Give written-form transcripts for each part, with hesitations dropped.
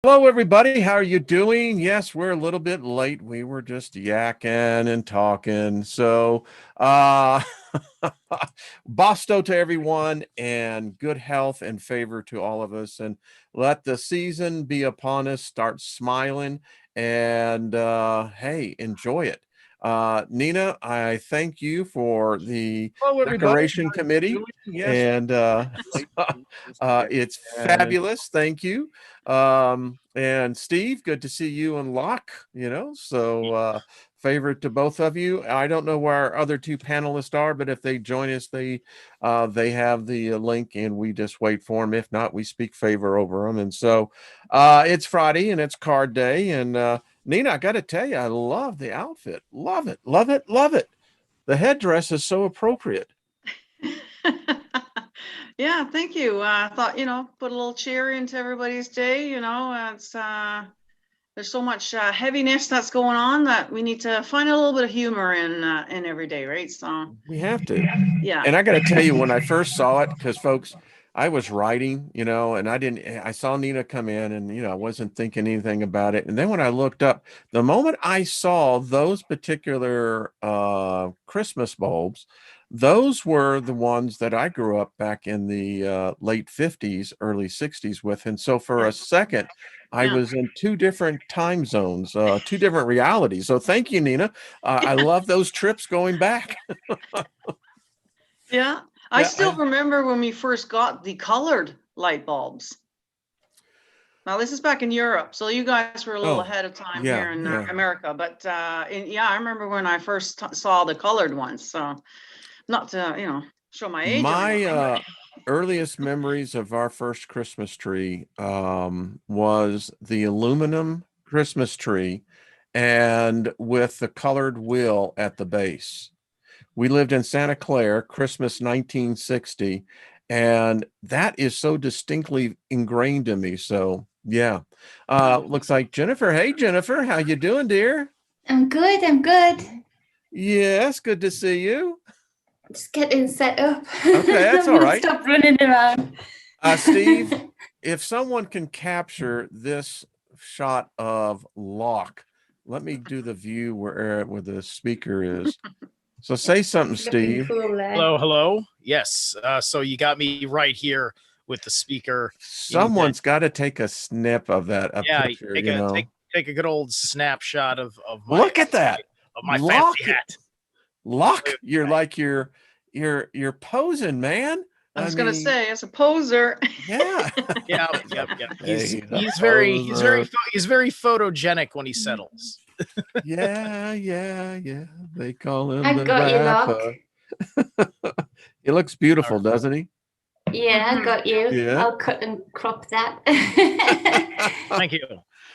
Hello, everybody. How are you doing? Yes, we're a little bit late. We were just yakking and talking. So, uh, Bosto to everyone and good health and favor to all of us. And let the season be upon us. Start smiling and, hey, enjoy it. Nina, I thank you for the Hello, everybody. decoration committee. Yes. And, it's fabulous. Thank you. And Steve, good to see you and Locke, so favorite to both of you. I don't know where our other two panelists are, but if they join us, they have the link and we just wait for them. If not, we speak favor over them. And so it's Friday and it's card day. And Nina, I got to tell you, I love the outfit. Love it, love it, love it. The headdress is so appropriate. Yeah, thank you. I thought, put a little cheer into everybody's day. It's there's so much heaviness that's going on that we need to find a little bit of humor in every day, right? So we have to. Yeah. And I got to tell you, when I first saw it, because folks, I was writing, and I saw Nina come in and, I wasn't thinking anything about it. And then when I looked up, the moment I saw those particular Christmas bulbs, those were the ones that I grew up back in the late 50s, early 60s with. And so for a second, I was in two different time zones, two different realities. So thank you, Nina. I love those trips going back. Yeah. I still remember when we first got the colored light bulbs. Now this is back in Europe, so you guys were a little ahead of time here in America. But I remember when I first saw the colored ones. So not to show my age. My earliest memories of our first Christmas tree was the aluminum Christmas tree, and with the colored wheel at the base. We lived in Santa Clara, Christmas 1960, and that is so distinctly ingrained in me. So yeah, looks like Jennifer. Hey, Jennifer, how you doing, dear? I'm good. I'm good. Yes, good to see you. Just getting set up. Okay, that's all right. Stop running around. Steve, if someone can capture this shot of Locke, let me do the view where the speaker is. So say something, Steve. Cool, hello. Yes. So you got me right here with the speaker. Someone's got to take a snip of that. Picture, take a good old snapshot of my. Look at that. Of my fancy hat. Locke, you're like you're posing, man. I was gonna say, as a poser. Yeah. Yeah. He's very photogenic when he settles. Yeah. They call him I got you, Locke. He looks beautiful, doesn't he? Yeah, I got you. Yeah. I'll cut and crop that. Thank you.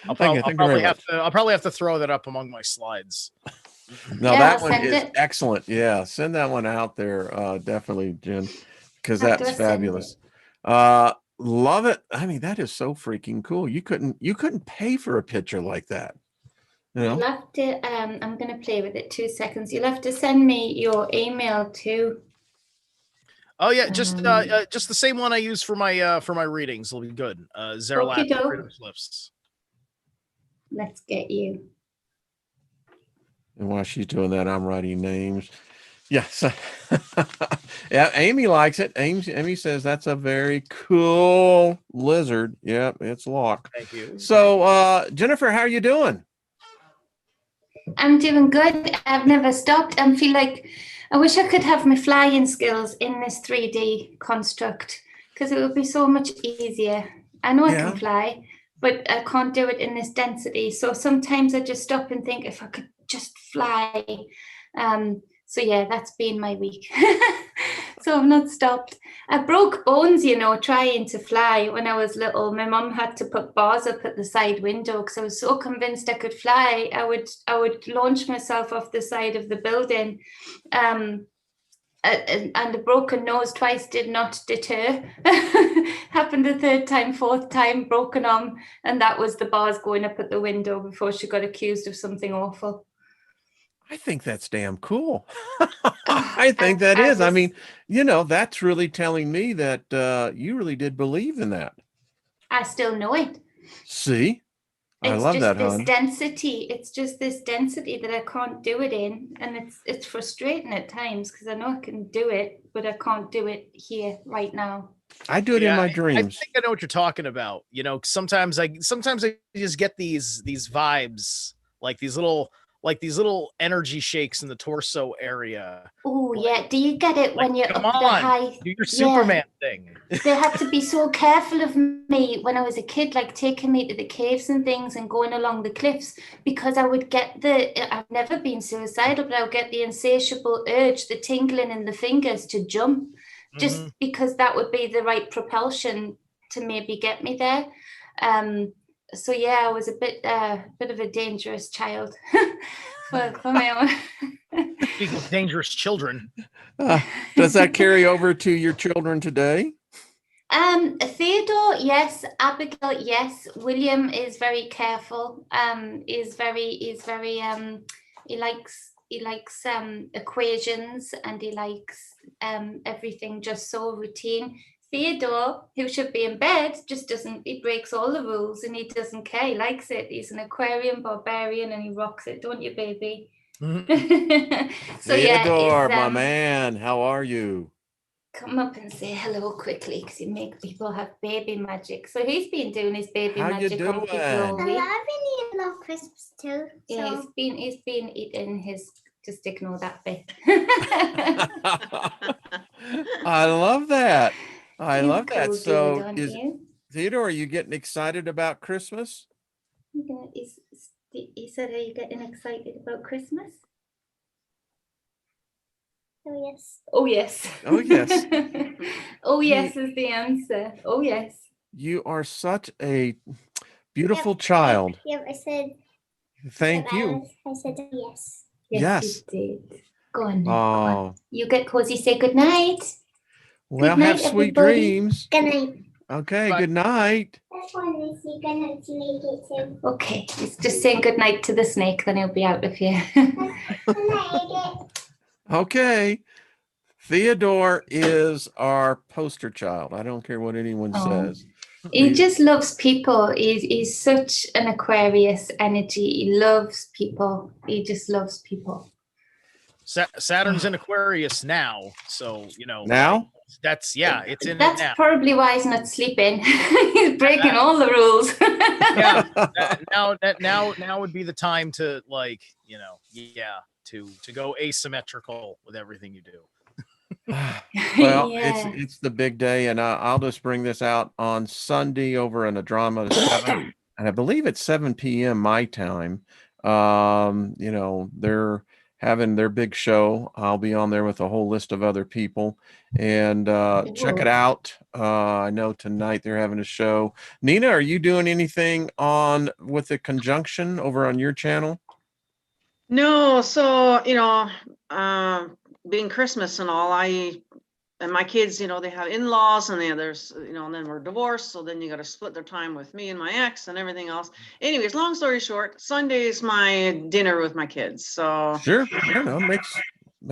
I'll probably have to throw that up among my slides. No, that one is excellent. Yeah, send that one out there, definitely, Jen, because that's fabulous. Love it. I mean, that is so freaking cool. You couldn't pay for a picture like that. You'll have to. I'm going to play with it 2 seconds. You'll have to send me your email too. Oh yeah, just the same one I use for my readings will be good. Zerilath Flips. Let's get you. And while she's doing that, I'm writing names. Yes. Yeah, Amy likes it. Amy says that's a very cool lizard. Yep, it's Locke. Thank you. So Jennifer, how are you doing? I'm doing good. I've never stopped. I feel like I wish I could have my flying skills in this 3D construct because it would be so much easier. I know I can fly, but I can't do it in this density. So sometimes I just stop and think if I could just fly. So yeah, that's been my week. So I've not stopped. I broke bones, trying to fly when I was little. My mum had to put bars up at the side window because I was so convinced I could fly. I would launch myself off the side of the building. And a broken nose twice did not deter. Happened the third time, fourth time, broken arm. And that was the bars going up at the window before she got accused of something awful. I think that's damn cool. I think that is. I mean, that's really telling me that you really did believe in that. I still know it. See, I It's love just that, this hon. density. It's just this density that I can't do it in, and it's frustrating at times because I know I can do it, but I can't do it here right now. I do it in my I dreams. think I know what you're talking about. You know, sometimes I just get these vibes, like these little energy shakes in the torso area. Oh Like- yeah, do you get it when you're come up the on, high? do your Superman thing. They had to be so careful of me when I was a kid, like taking me to the caves and things and going along the cliffs, because I would get I've never been suicidal, but I would get the insatiable urge, the tingling in the fingers to jump, just because that would be the right propulsion to maybe get me there. So yeah, I was a bit of a dangerous child. for my own. Speaking of dangerous children, Does that carry over to your children today? Theodore, yes. Abigail, yes. William is very careful. He likes equations, and he likes everything just so routine. Theodore, who should be in bed, just doesn't. He breaks all the rules, and he doesn't care. He likes it. He's an aquarium barbarian, and he rocks it, don't you, baby? So Theodore, yeah, my man, how are you? come up and say hello quickly, because you make people have baby magic. So he's been doing his baby How you magic on people all doing? week. I've been eating a lot of Christmas too. Yeah, So. he's been eating his. Just ignore that bit. I love that. I You love that. cool So, dude, aren't is you? Theodore, are you getting excited about Christmas? He said, "Are you getting excited about Christmas?" Oh yes. Oh yes. Oh, yes. Oh yes is the answer. Oh yes. You are such a beautiful child. Yep, I said. Thank you. I said yes. Yes. You did. Go on. Go Oh, on. You get cozy. Say good night. well, Good night, have sweet everybody. dreams. Good night. Okay, Bye. good night. That's one we see. Good night to make it too. Okay, he's just saying good night to the snake, then he'll be out of here. Good night. Okay. Theodore is our poster child. I don't care what anyone Oh. says. He just loves people. He's such an Aquarius energy. He loves people. He just loves people. Saturn's in Aquarius now, so you know. Now? That's it's in That's it now. probably why he's not sleeping. He's breaking all the rules. Yeah. Now would be the time to to go asymmetrical with everything you do. Well, Yeah. it's the big day, and I'll just bring this out on Sunday over in a drama 7, and I believe it's 7 p.m. my time. They're having their big show. I'll be on there with a whole list of other people, and check it out. I know tonight they're having a show. Nina, are you doing anything with the conjunction over on your channel? No, so being Christmas and all, and my kids, they have in-laws, and there's, and then we're divorced, so then you got to split their time with me and my ex and everything else. Anyways, long story short, Sunday is my dinner with my kids. So Sure, makes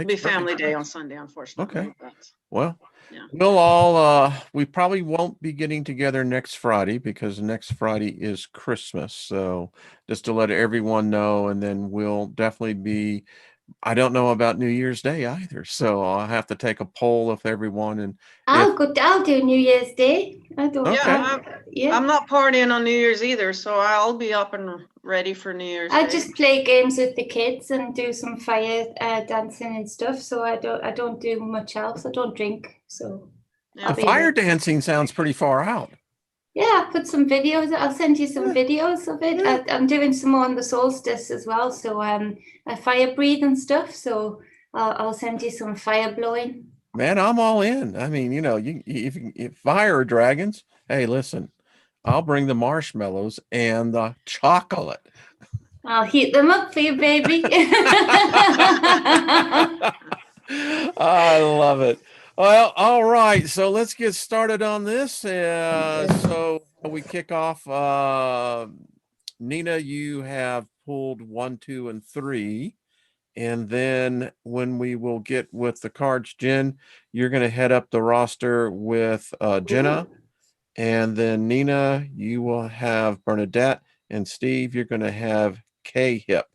be family day on Sunday, unfortunately. Okay. But, well, yeah. we'll all we probably won't be getting together next Friday, because next Friday is Christmas. So just to let everyone know, and then we'll definitely be. I don't know about New Year's Day either, so I'll have to take a poll of everyone. And I'll do New Year's Day. I don't. Okay. I'm not partying on New Year's either, so I'll be up and ready for New Year's I Day. just play games with the kids and do some fire dancing and stuff. So I don't do much else. I don't drink. So the fire dancing sounds pretty far out. Yeah, I'll put some videos. I'll send you some videos of it. Yeah. I'm doing some more on the solstice as well. So I fire breathe and stuff. So I'll send you some fire blowing. Man, I'm all in. I mean, if fire dragons, hey, listen, I'll bring the marshmallows and the chocolate. I'll heat them up for you, baby. I love it. Well, all right. So let's get started on this. So we kick off. Nina, you have pulled 1, 2, and 3. And then when we will get with the cards, Jen, you're going to head up the roster with Jenna. And then Nina, you will have Bernadette, and Steve, you're going to have K-hip.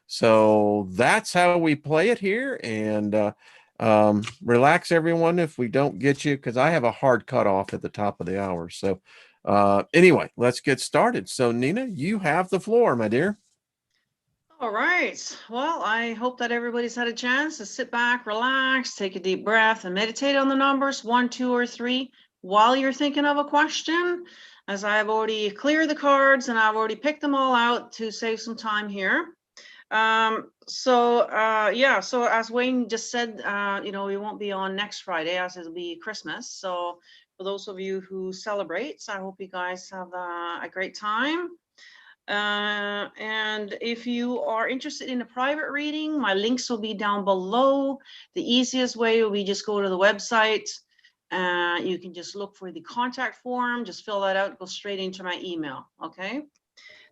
So that's how we play it here. And relax, everyone, if we don't get you, because I have a hard cutoff at the top of the hour. So anyway, let's get started. So Nina, you have the floor, my dear. All right. Well, I hope that everybody's had a chance to sit back, relax, take a deep breath, and meditate on the numbers 1, 2, or 3 while you're thinking of a question, as I've already cleared the cards and I've already picked them all out to save some time here. So as Wayne just said, we won't be on next Friday, as it'll be Christmas. So for those of you who celebrate, I hope you guys have a great time. And if you are interested in a private reading, my links will be down below. The easiest way will be just go to the website. You can just look for the contact form, just fill that out, go straight into my email. Okay.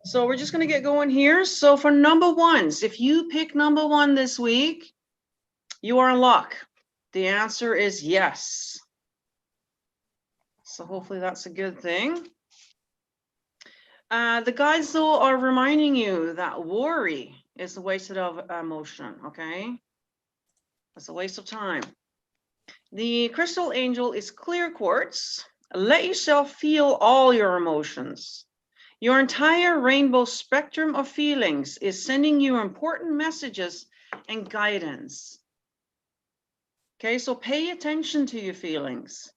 So we're just going to get going here. So for number ones, if you pick number 1 this week, you are in luck. The answer is yes. So hopefully that's a good thing. The guides, though, are reminding you that worry is a waste of emotion, okay? It's a waste of time. The crystal angel is clear quartz. Let yourself feel all your emotions. Your entire rainbow spectrum of feelings is sending you important messages and guidance. Okay, so pay attention to your feelings.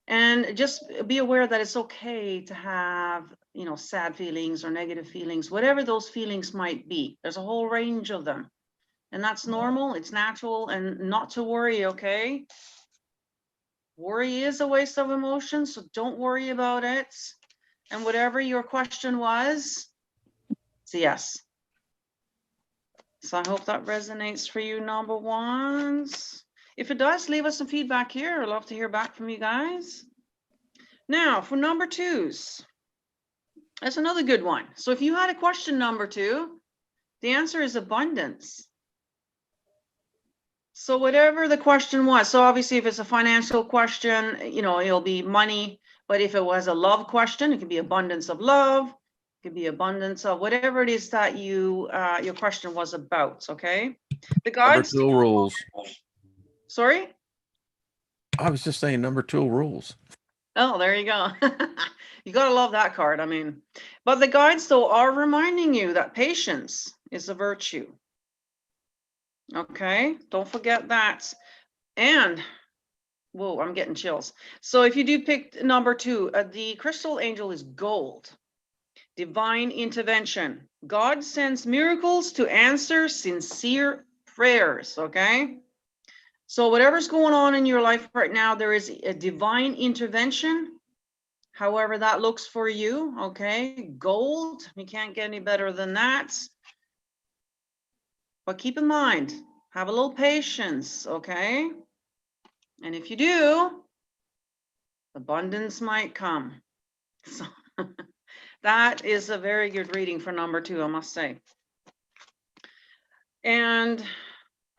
And just be aware that it's okay to have, sad feelings or negative feelings, whatever those feelings might be. There's a whole range of them. And that's normal, it's natural, and not to worry, okay? Worry is a waste of emotion, so don't worry about it. And whatever your question was, it's a yes. So I hope that resonates for you, number ones. If it does, leave us some feedback here. I'd love to hear back from you guys. Now, for number 2s, that's another good one. So if you had a question number 2, the answer is abundance. So whatever the question was, so obviously if it's a financial question, it'll be money. But if it was a love question, it could be abundance of love. It could be abundance of whatever it is that your question was about, okay? The guides. Number 2 rules. Sorry? I was just saying number 2 rules. Oh, there you go. You got to love that card. I mean, but the guides, though, are reminding you that patience is a virtue. Okay, don't forget that. And, whoa, I'm getting chills. So if you do pick number 2, the crystal angel is gold. Divine intervention. God sends miracles to answer sincere prayers, okay? So whatever's going on in your life right now, there is a divine intervention, however that looks for you, okay? Gold, you can't get any better than that. But keep in mind, have a little patience, okay? And if you do, abundance might come. So that is a very good reading for number 2, I must say. And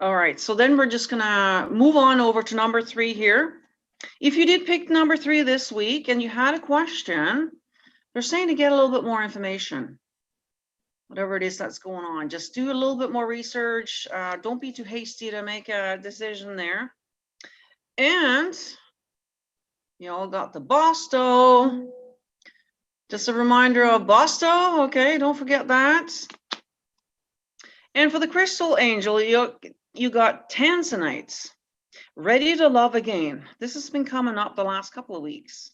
all right, so then we're just gonna move on over to number 3 here. If you did pick number 3 this week and you had a question, they're saying to get a little bit more information. Whatever it is that's going on, just do a little bit more research. Don't be too hasty to make a decision there. And you all got the BOSTO. Just a reminder of BOSTO, okay? Don't forget that. And for the crystal angel, you got tanzanites, ready to love again. This has been coming up the last couple of weeks.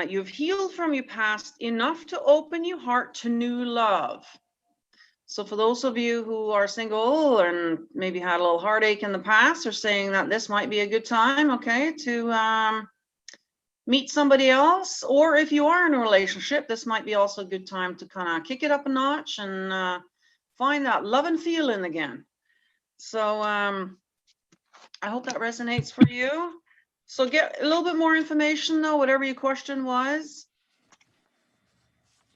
You've healed from your past enough to open your heart to new love. So for those of you who are single and maybe had a little heartache in the past, are saying that this might be a good time, okay, to meet somebody else. Or if you are in a relationship, this might be also a good time to kind of kick it up a notch and find that love and feeling again. So I hope that resonates for you. So get a little bit more information, though, whatever your question was.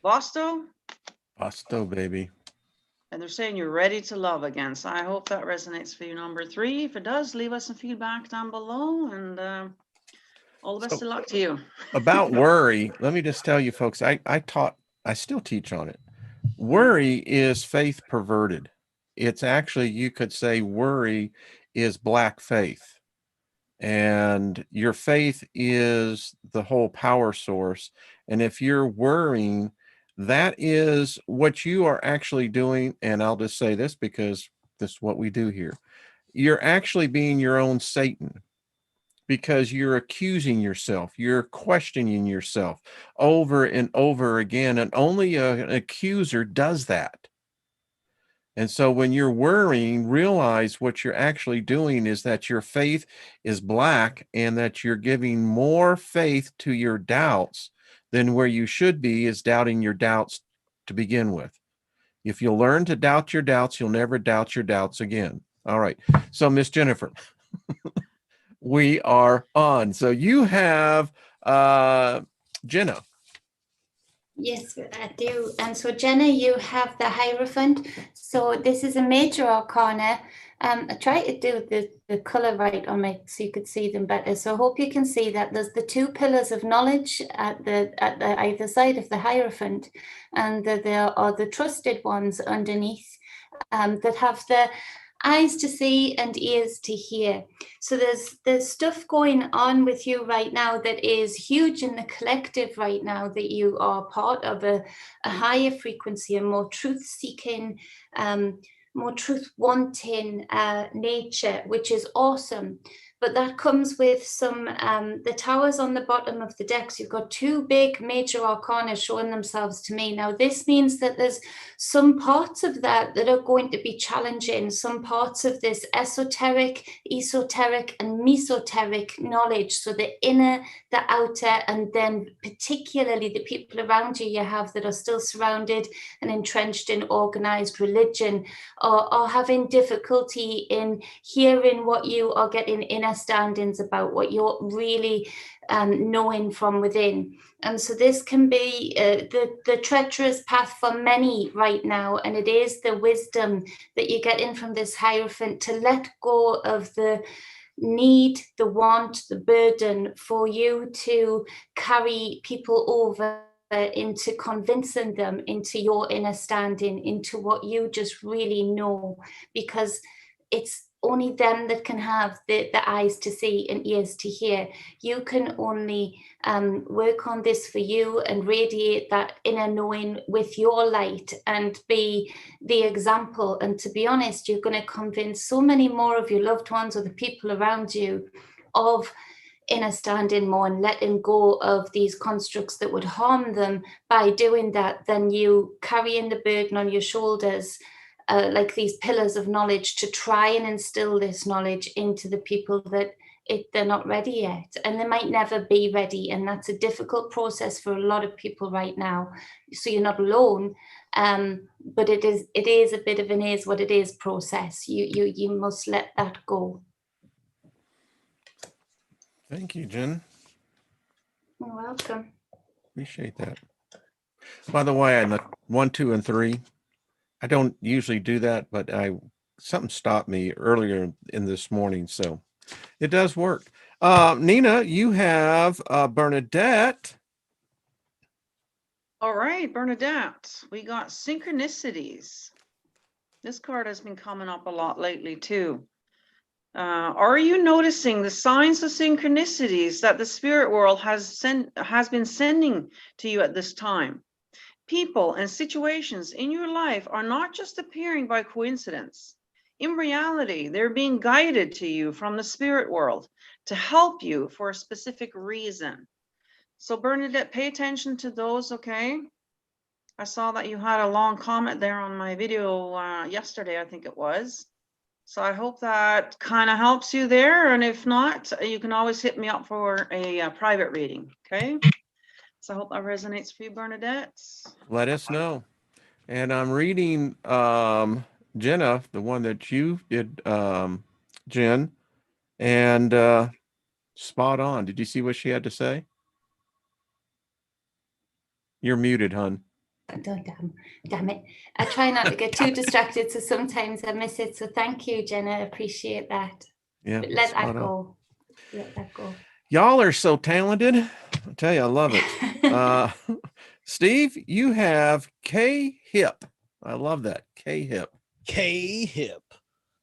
BOSTO? BOSTO, baby. And they're saying you're ready to love again. So I hope that resonates for you, number 3. If it does, leave us some feedback down below. And All the best of luck to you. About worry, let me just tell you folks, I still teach on it. Worry is faith perverted. It's actually, you could say worry is black faith. And your faith is the whole power source. And if you're worrying, that is what you are actually doing. And I'll just say this because this is what we do here. You're actually being your own Satan, because you're accusing yourself, you're questioning yourself over and over again. And only an accuser does that. And so when you're worrying, realize what you're actually doing is that your faith is black, and that you're giving more faith to your doubts than where you should be is doubting your doubts to begin with. If you'll learn to doubt your doubts, you'll never doubt your doubts again. All right. So Miss Jennifer, we are on. So you have Jenna. Yes, I do. And so, Jenna, you have the Hierophant. So this is a major arcana. I try to do the color right on my so you could see them better. So I hope you can see that there's the two pillars of knowledge at the either side of the Hierophant, and there are the trusted ones underneath that have the eyes to see and ears to hear. So there's stuff going on with you right now that is huge in the collective right now, that you are part of a higher frequency, a more truth-seeking, more truth-wanting nature, which is awesome. But that comes with some, the towers on the bottom of the decks. You've got two big major arcana showing themselves to me. Now, this means that there's some parts of that are going to be challenging, some parts of this esoteric, esoteric, and mesoteric knowledge. So the inner, the outer, and then particularly the people around you have that are still surrounded and entrenched in organized religion, are having difficulty in hearing what you are getting inner standings about, what you're really knowing from within. And so this can be the treacherous path for many right now. And it is the wisdom that you get in from this Hierophant to let go of the need, the want, the burden for you to carry people over into convincing them into your inner standing, into what you just really know, because it's only them that can have the eyes to see and ears to hear. You can only work on this for you and radiate that inner knowing with your light and be the example. And to be honest, you're going to convince so many more of your loved ones or the people around you of inner standing more and letting go of these constructs that would harm them by doing that, than you carrying the burden on your shoulders like these pillars of knowledge to try and instill this knowledge into the people that they're not ready yet, and they might never be ready. And that's a difficult process for a lot of people right now. So you're not alone, but it is a bit of an is what it is process. You must let that go. Thank you, Jen. You're welcome. Appreciate that. By the way, on the 1, 2, and 3, I don't usually do that, but something stopped me earlier in this morning, so it does work. Nina, you have Barnette. All right, Barnette, we got synchronicities. This card has been coming up a lot lately too. Are you noticing the signs of synchronicities that the spirit world has been sending to you at this time? People and situations in your life are not just appearing by coincidence. In reality, they're being guided to you from the spirit world to help you for a specific reason. So Barnette, pay attention to those, okay? I saw that you had a long comment there on my video yesterday, I think it was. So I hope that kind of helps you there. And if not, you can always hit me up for a private reading, okay? So I hope that resonates for you, Barnette. Let us know. And I'm reading Jenna, the one that you did, Jen, and spot on. Did you see what she had to say? You're muted, hon. Damn it. I try not to get too distracted, so sometimes I miss it. So thank you, Jenna. I appreciate that. Yeah. But let that go. Let that go. Y'all are so talented. I tell you, I love it. Steve, you have K-Hip. I love that. K-Hip. K-Hip.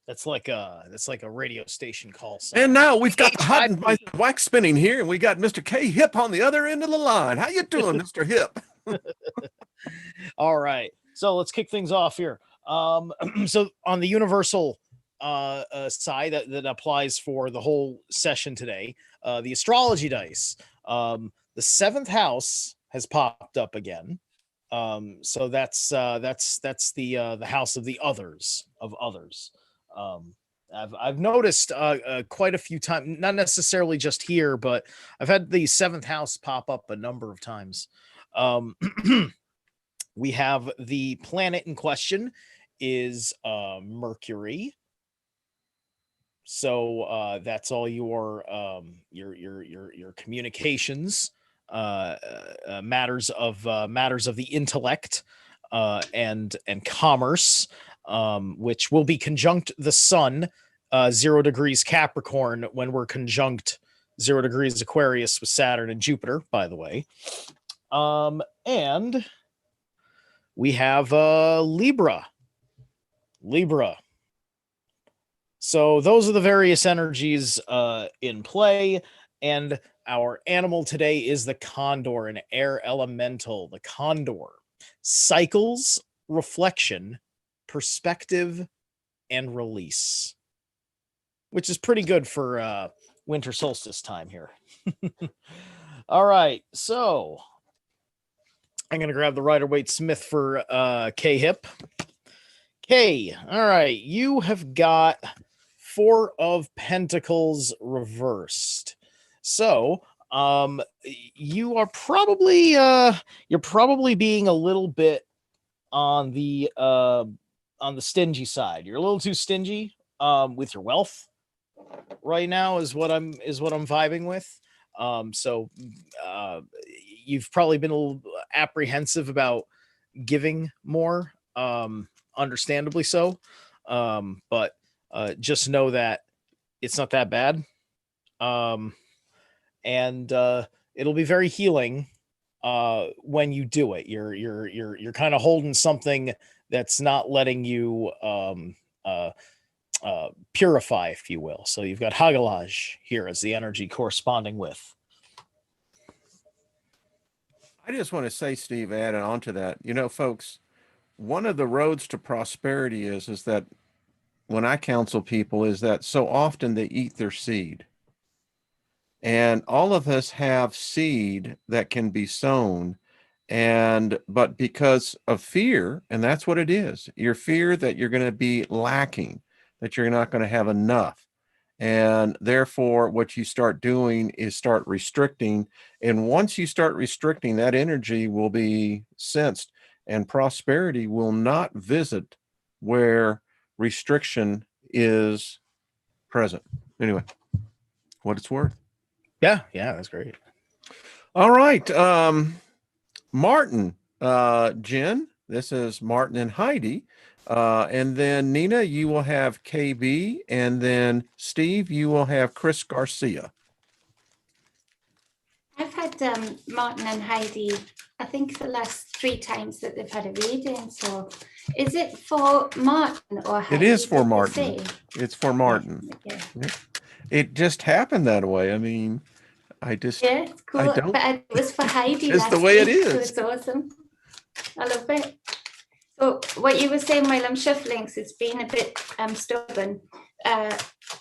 That's like a radio station call sign. And now we've got the hot and wax spinning here, and we got Mr. K-Hip on the other end of the line. How you doing, Mr. Hip? All right. So let's kick things off here. So on the universal side that applies for the whole session today, the astrology dice, the 7th house has popped up again. So that's the house of the others. I've noticed quite a few times, not necessarily just here, but I've had the 7th house pop up a number of times. We have the planet in question is Mercury. So that's all your communications, matters of the intellect, and commerce, which will be conjunct the sun, 0 degrees Capricorn, when we're conjunct 0 degrees Aquarius with Saturn and Jupiter, by the way. And we have Libra. So those are the various energies in play, and our animal today is the condor, an air elemental. The condor cycles, reflection, perspective, and release, which is pretty good for winter solstice time here. All right, so I'm going to grab the Rider-Waite-Smith for K-Hip. K, all right, you have got 4 of Pentacles reversed. So you are probably being a little bit on the stingy side. You're a little too stingy with your wealth right now, is what I'm vibing with. So you've probably been a little apprehensive about giving more, understandably so. But just know that it's not that bad. And it'll be very healing when you do it. You're kind of holding something that's not letting you purify, if you will. So you've got Hagalaj here as the energy corresponding with. I just want to say, Steve, adding on to that, folks, one of the roads to prosperity is that when I counsel people is that so often they eat their seed. And all of us have seed that can be sown, but because of fear, and that's what it is, your fear that you're going to be lacking, that you're not going to have enough. And therefore, what you start doing is start restricting. And once you start restricting, that energy will be sensed, and prosperity will not visit where restriction is present. Anyway, what it's worth. Yeah, that's great. All right. Martin, Jen, this is Martin and Heidi. And then Nina, you will have KB, and then Steve, you will have Chris Garcia. I've had Martin and Heidi, I think the last 3 times that they've had a reading. So is it for Martin or Heidi? It is for Martin. It's for Martin. Yeah. It just happened that way. I mean, it's cool. But it was for Heidi. It's the way it is. So it's awesome. I love it. So what you were saying while I'm shuffling, so it's been a bit stubborn. I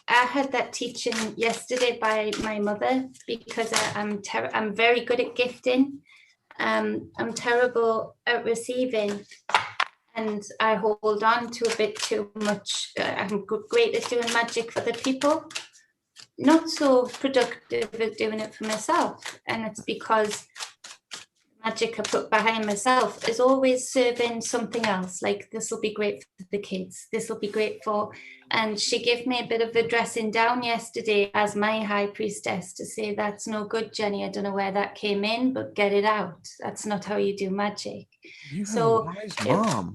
had that teaching yesterday by my mother, because I'm very good at gifting. I'm terrible at receiving, and I hold on to a bit too much. I'm great at doing magic for the people, not so productive at doing it for myself. And it's because magic I put behind myself is always serving something else. Like, this will be great for the kids, this will be great for, and she gave me a bit of a dressing down yesterday as my high priestess to say, that's no good, Jenny. I don't know where that came in, but get it out. That's not how you do magic. You have a wise mom.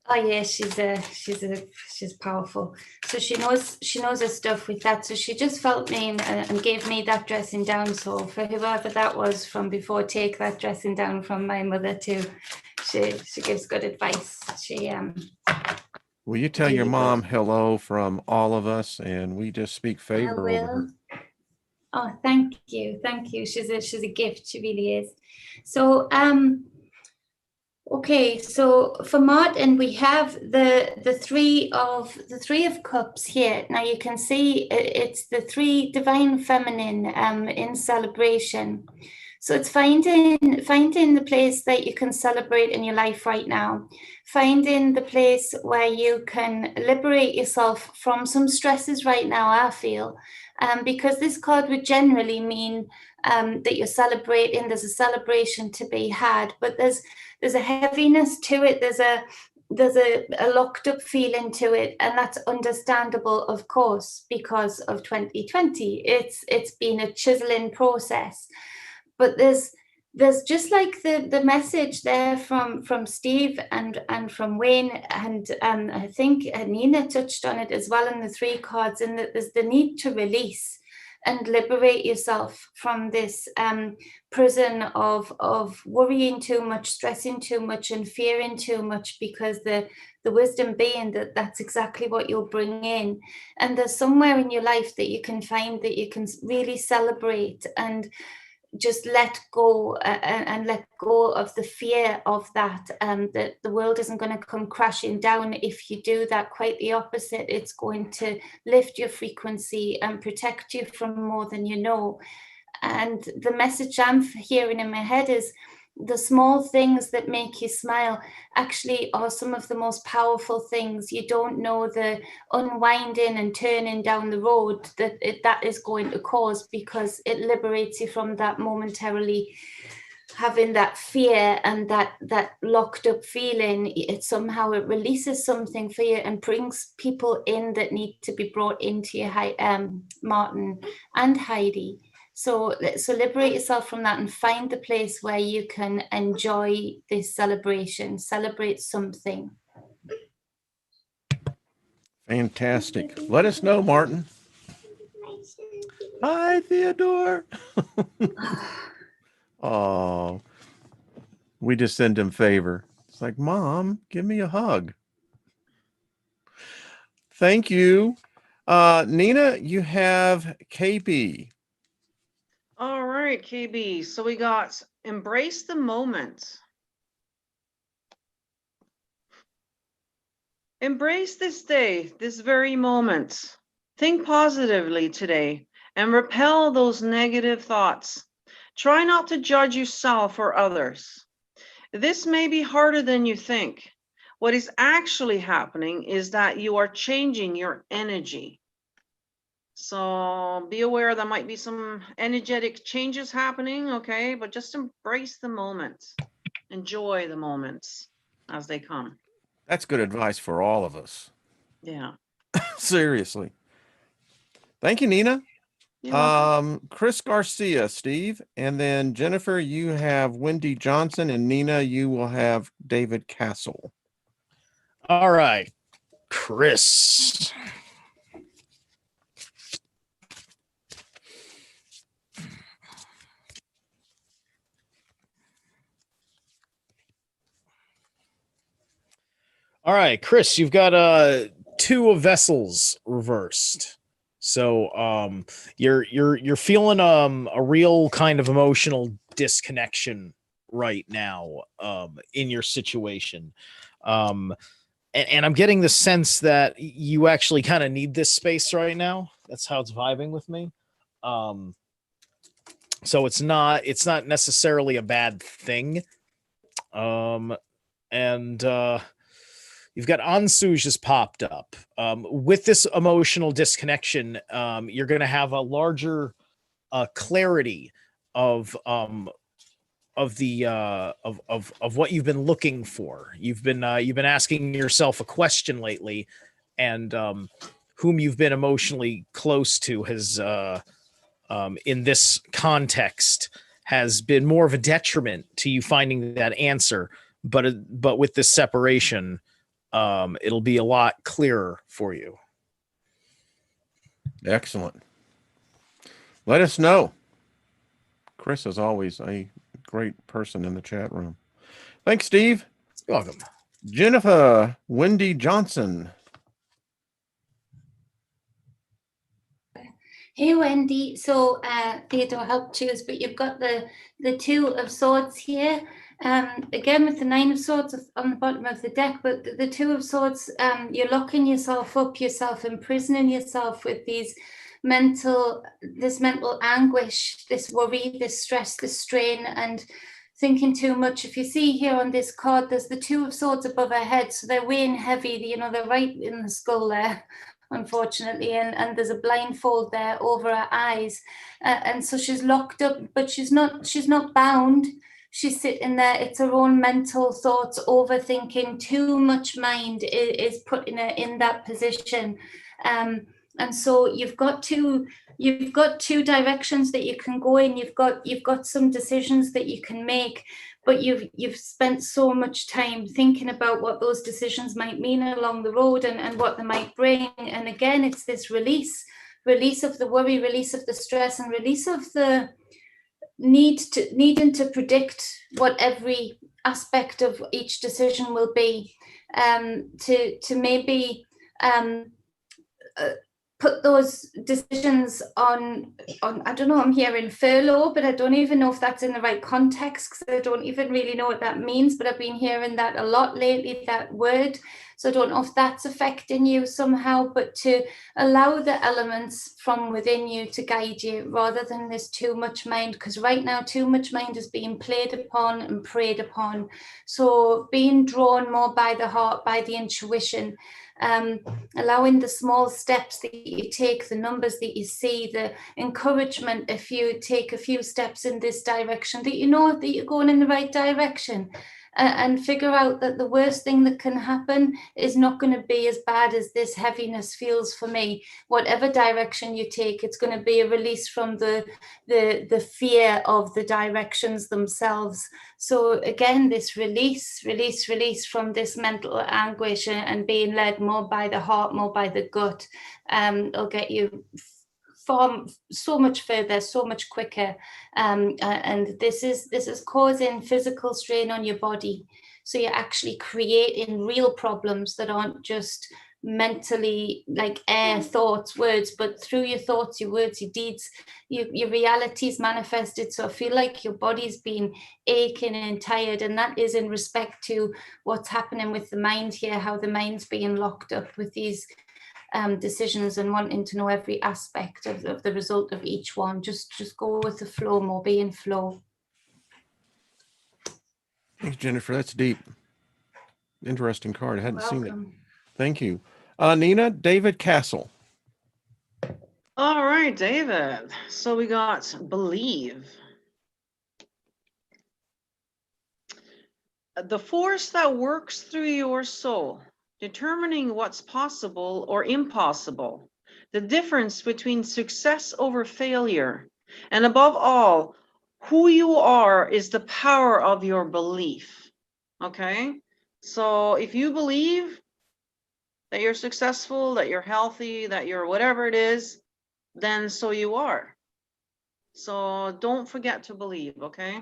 Oh yeah, she's powerful. So she knows her stuff with that. So she just felt me and gave me that dressing down. So for whoever that was from before, take that dressing down from my mother too. She gives good advice. Will you tell your mom hello from all of us, and we just speak favor over her? Oh, thank you. She's a gift. She really is. So okay, so for Martin, we have the three of cups here. Now you can see it's the three divine feminine in celebration. So it's finding the place that you can celebrate in your life right now, finding the place where you can liberate yourself from some stresses right now, I feel, because this card would generally mean that you're celebrating, there's a celebration to be had, but there's a heaviness to it, there's a locked up feeling to it, and that's understandable, of course, because of 2020. It's been a chiseling process. But there's just like the message there from Steve and from Wayne, and I think Nina touched on it as well in the three cards, and that there's the need to release and liberate yourself from this prison of worrying too much, stressing too much, and fearing too much, because the wisdom being that that's exactly what you'll bring in. And there's somewhere in your life that you can find that you can really celebrate and just let go and let go of the fear of that the world isn't going to come crashing down if you do that. Quite the opposite. It's going to lift your frequency and protect you from more than you know. And the message I'm hearing in my head is the small things that make you smile actually are some of the most powerful things. You don't know the unwinding and turning down the road that is going to cause, because it liberates you from that momentarily having that fear and that locked up feeling. It somehow it releases something for you and brings people in that need to be brought into your Martin and Heidi. So liberate yourself from that and find the place where you can enjoy this celebration, celebrate something. Fantastic. Let us know, Martin. Hi, Theodore. Oh, we just send him favor. It's like, Mom, give me a hug. Thank you. Nina, you have KB. All right, KB. So we got embrace the moment. Embrace this day, this very moment. Think positively today and repel those negative thoughts. Try not to judge yourself or others. This may be harder than you think. What is actually happening is that you are changing your energy. So be aware there might be some energetic changes happening, okay? But just embrace the moment. Enjoy the moments as they come. That's good advice for all of us. Yeah. Seriously. Thank you, Nina. Chris Garcia, Steve, and then Jennifer, you have Wendy Johnson, and Nina, you will have David Castle. All right, Chris. All right, Chris, you've got two of vessels reversed. So you're feeling a real kind of emotional disconnection right now in your situation. And I'm getting the sense that you actually kind of need this space right now. That's how it's vibing with me. So it's not necessarily a bad thing. You've got Ansu just popped up. With this emotional disconnection, you're going to have a larger clarity of what you've been looking for. You've been asking yourself a question lately, and whom you've been emotionally close to has, in this context, has been more of a detriment to you finding that answer. But with this separation, it'll be a lot clearer for you. Excellent. Let us know. Chris is always a great person in the chat room. Thanks, Steve. You're welcome. Jennifer Wendy Johnson. Hey Wendy, so Theodore helped choose, but you've got the Two of Swords here. Again with the Nine of Swords on the bottom of the deck, but the Two of Swords, you're locking yourself up, imprisoning yourself with this mental anguish, this worry, this stress, this strain, and thinking too much. If you see here on this card, there's the Two of Swords above her head, so they're weighing heavy, you know, they're right in the skull there, unfortunately, and there's a blindfold there over her eyes, and so she's locked up, but she's not bound. She's sitting there. It's her own mental thoughts, overthinking. Too much mind is putting her in that position, and so you've got two directions that you can go in. You've got some decisions that you can make, but you've spent so much time thinking about what those decisions might mean along the road and what they might bring. And again, it's this release of the worry, release of the stress, and release of the needing to predict what every aspect of each decision will be, to maybe put those decisions on I don't know, I'm hearing furlough, but I don't even know if that's in the right context, because I don't even really know what that means, but I've been hearing that a lot lately, that word. So I don't know if that's affecting you somehow, but to allow the elements from within you to guide you rather than this too much mind, because right now too much mind is being played upon and preyed upon. So being drawn more by the heart, by the intuition, allowing the small steps that you take, the numbers that you see, the encouragement if you take a few steps in this direction, that you know that you're going in the right direction, and figure out that the worst thing that can happen is not going to be as bad as this heaviness feels for me. Whatever direction you take, it's going to be a release from the fear of the directions themselves. So again, this release from this mental anguish and being led more by the heart, more by the gut, will get you so much further, so much quicker, and this is causing physical strain on your body. So you're actually creating real problems that aren't just mentally like air thoughts, words, but through your thoughts, your words, your deeds, your reality's manifested. So I feel like your body's been aching and tired, and that is in respect to what's happening with the mind here, how the mind's being locked up with these decisions and wanting to know every aspect of the result of each one. Just go with the flow, more be in flow. Thanks, Jennifer. That's deep. Interesting card. I hadn't seen it. Thank you. Nina, David Castle. All right, David. So we got believe. The force that works through your soul, determining what's possible or impossible, the difference between success over failure, and above all, who you are is the power of your belief. Okay? So if you believe that you're successful, that you're healthy, that you're whatever it is, then so you are. So don't forget to believe, okay?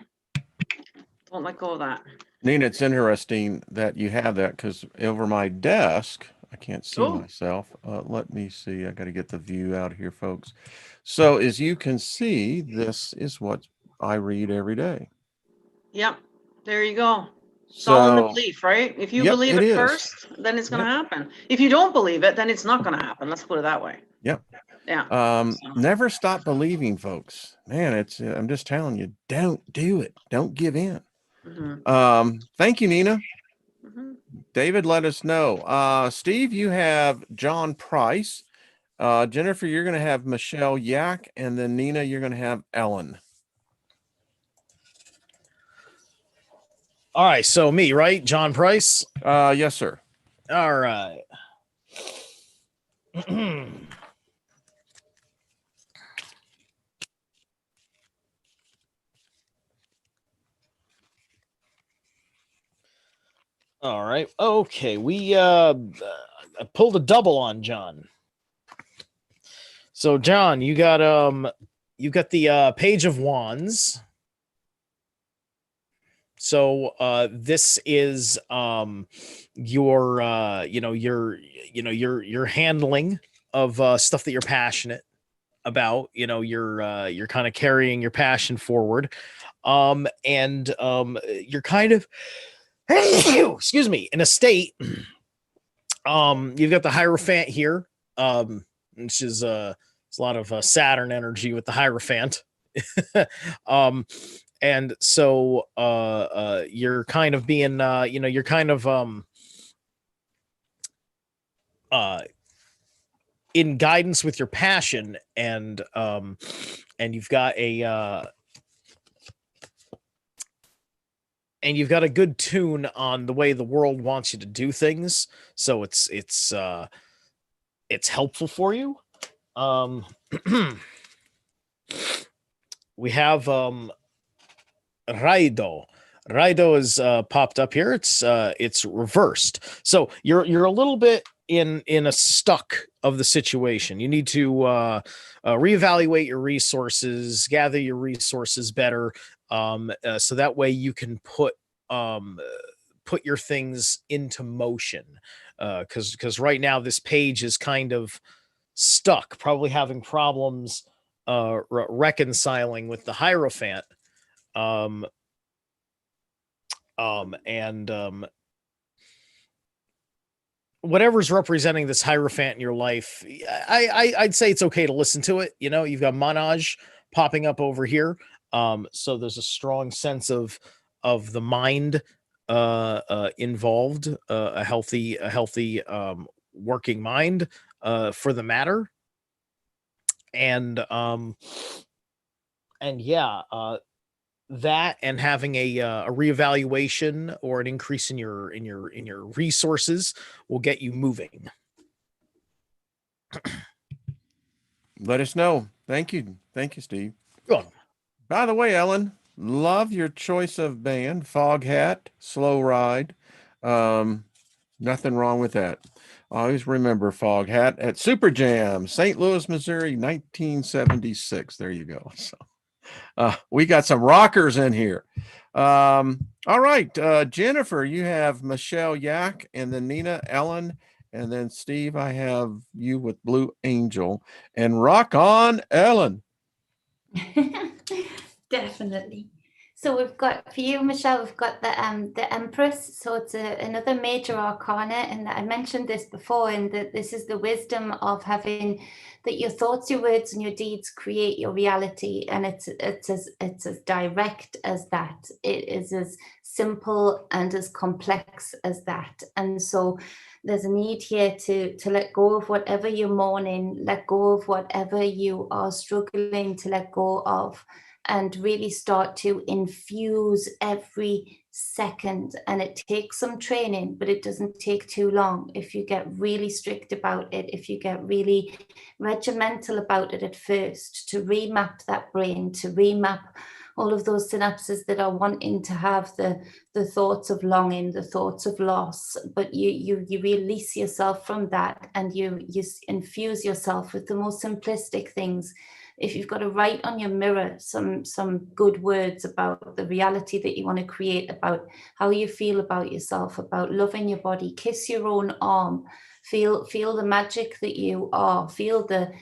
Don't let go of that. Nina, it's interesting that you have that, because over my desk, I can't see myself. Let me see. I got to get the view out here, folks. So as you can see, this is what I read every day. Yep. There you go. It's all in the belief, right? If you believe it first, then it's going to happen. If you don't believe it, then it's not going to happen. Let's put it that way. Yep. Yeah. Never stop believing, folks. Man, I'm just telling you, don't do it. Don't give in. Mm-hmm. Thank you, Nina. Mm-hmm. David, let us know. Steve, you have John Price. Jennifer, you're going to have Michelle Yak, and then Nina, you're going to have Ellen. All right, so me, right? John Price? Yes, sir. All right. All right. Okay. We pulled a double on John. So John, you got the Page of Wands. So this is your your handling of stuff that you're passionate about. You're kind of carrying your passion forward. And you're kind of excuse me, in a state. You've got the Hierophant here, which is it's a lot of Saturn energy with the Hierophant. And so you're kind of being you're kind of in guidance with your passion, and you've got a good tune on the way the world wants you to do things, so it's helpful for you. We have Raido. Raido is popped up here. It's reversed. So you're a little bit in a stuck of the situation. You need to reevaluate your resources, gather your resources better, so that way you can put your things into motion. Because right now this page is kind of stuck, probably having problems reconciling with the Hierophant. Whatever's representing this Hierophant in your life, I'd say it's okay to listen to it. You've got Manaj popping up over here. So there's a strong sense of the mind involved, a healthy working mind for the matter. And yeah, that and having a reevaluation or an increase in your resources will get you moving. Let us know. Thank you, Steve. Good. By the way, Ellen, love your choice of band. Foghat, Slow Ride. Nothing wrong with that. Always remember Foghat at Super Jam, St. Louis, Missouri, 1976. There you go. So we got some rockers in here. All right, Jennifer, you have Michelle Yak, and then Nina, Ellen, and then Steve, I have you with Blue Angel. And rock on, Ellen. Definitely. So we've got, for you, Michelle, we've got the Empress. So it's another major arcana, and I mentioned this before, and that this is the wisdom of having that your thoughts, your words, and your deeds create your reality, and it's as direct as that. It is as simple and as complex as that. And so there's a need here to let go of whatever you're mourning, let go of whatever you are struggling to let go of, and really start to infuse every second. And it takes some training, but it doesn't take too long. If you get really strict about it, if you get really regimental about it at first, to remap that brain, to remap all of those synapses that are wanting to have the thoughts of longing, the thoughts of loss, but you release yourself from that, and you infuse yourself with the most simplistic things. If you've got to write on your mirror some good words about the reality that you want to create, about how you feel about yourself, about loving your body, kiss your own arm, feel the magic that you are, feel the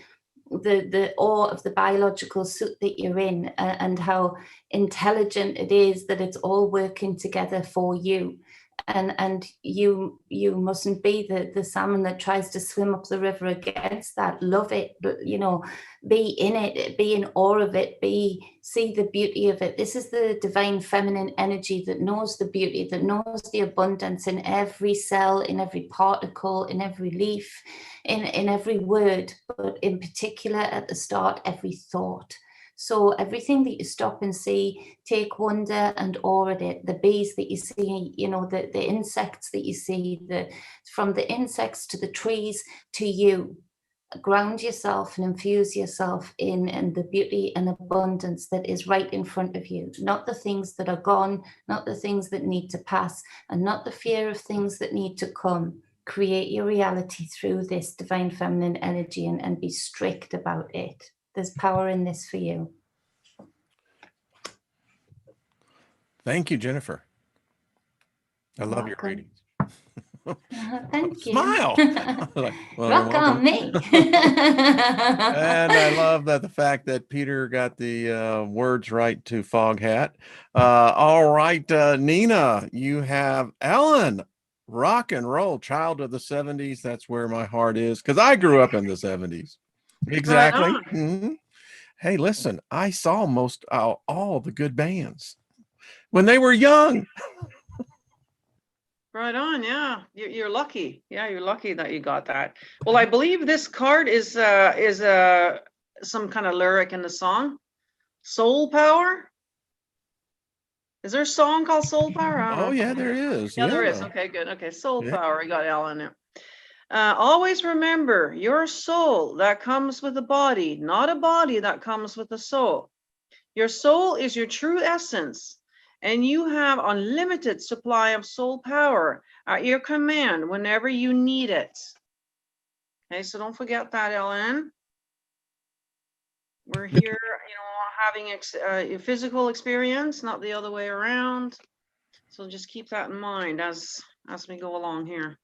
awe of the biological suit that you're in, and how intelligent it is that it's all working together for you. And you mustn't be the salmon that tries to swim up the river against that. Love it, be in it, be in awe of it, see the beauty of it. This is the divine feminine energy that knows the beauty, that knows the abundance in every cell, in every particle, in every leaf, in every word, but in particular at the start, every thought. So everything that you stop and see, take wonder and awe at it. The bees that you see, the insects that you see, from the insects to the trees to you. ground yourself and infuse yourself in and the beauty and abundance that is right in front of you, not the things that are gone, not the things that need to pass, and not the fear of things that need to come. Create your reality through this divine feminine energy and be strict about it. There's power in this for you. Thank you, Jennifer. I love your readings. Thank you. Smile. Like, well, Rock on me. And I love that the fact that Peter got the words right to Fog Hat. All right, Nina, you have Ellen, rock and roll, child of the 70s. That's where my heart is, because I grew up in the 70s. Exactly. Right on. Hey, listen, I saw most all the good bands when they were young. Right on, yeah. You're lucky. Yeah, you're lucky that you got that. Well, I believe this card is some kind of lyric in the song. Soul Power. Is there a song called Soul Power? I don't know. Yeah, there is. Yeah, there is. Okay, good. Okay, Soul Power. I got Ellen there. Always remember your soul that comes with a body, not a body that comes with a soul. Your soul is your true essence, and you have unlimited supply of soul power at your command whenever you need it. Okay, so don't forget that, Ellen. We're here, having a physical experience, not the other way around. So just keep that in mind as we go along here.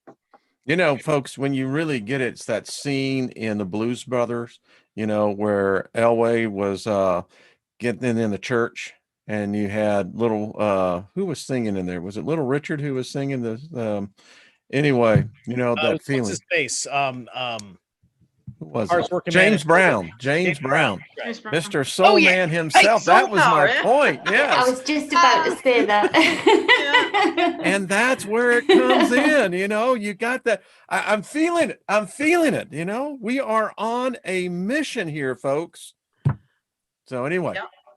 Folks, when you really get it, it's that scene in the Blues Brothers, where Elway was getting in the church, and you had little who was singing in there? Was it Little Richard who was singing the anyway, that feeling. What's his face? Who was it? James Brown. James Brown. Mr. Soul Oh, yeah. Man himself. Hey, that was Soul my Power, point. I Yes. was just about to say that. And that's where it comes in. You got that. I'm feeling it. I'm feeling it. We are on a mission here, folks. So anyway,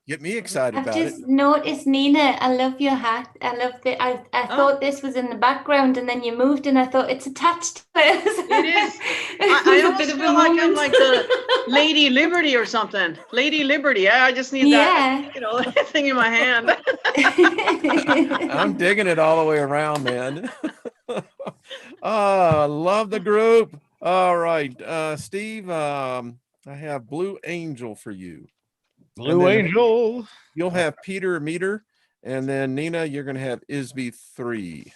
get me excited I've about it. just noticed, Nina, I love your hat. I love the. I thought this was in the background, and then you moved, and I thought it's attached to it. It is. I almost feel like I'm like the Lady Liberty or something. Lady Liberty. I just need that, thing in my hand. I'm digging it all the way around, man. I love the group. All right, Steve, I have Blue Angel for you. Blue Angel. You'll have Peter Meter, and then Nina, you're going to have Isby 3.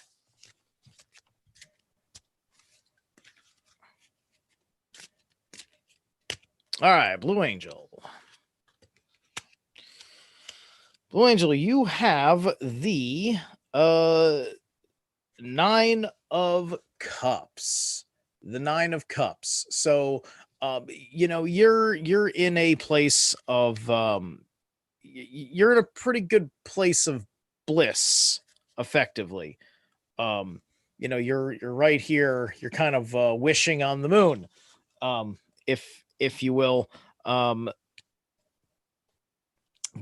All right, Blue Angel. Blue Angel, you have the 9 of Cups. The 9 of Cups. So, you're in a place of you're in a pretty good place of bliss, effectively. You're right here. You're kind of wishing on the moon, if you will. But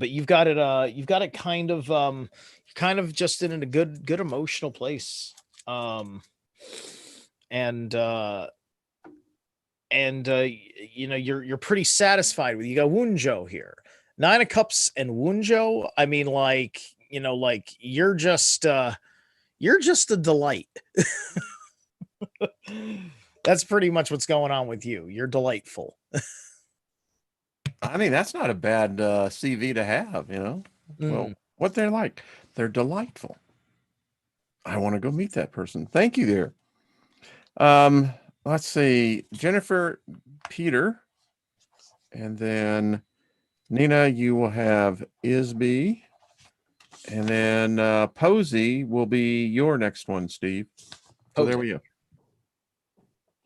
you've got it kind of just in a good emotional place. You're pretty satisfied with, you got Wunjo here. 9 of Cups and Wunjo. I mean, you're just a delight. That's pretty much what's going on with you. You're delightful. I mean, that's not a bad CV to have, Well, what they're like, they're delightful. I want to go meet that person. Thank you there. Let's see, Jennifer, Peter, and then Nina, you will have Isby, and then Posey will be your next one, Steve. So there we go.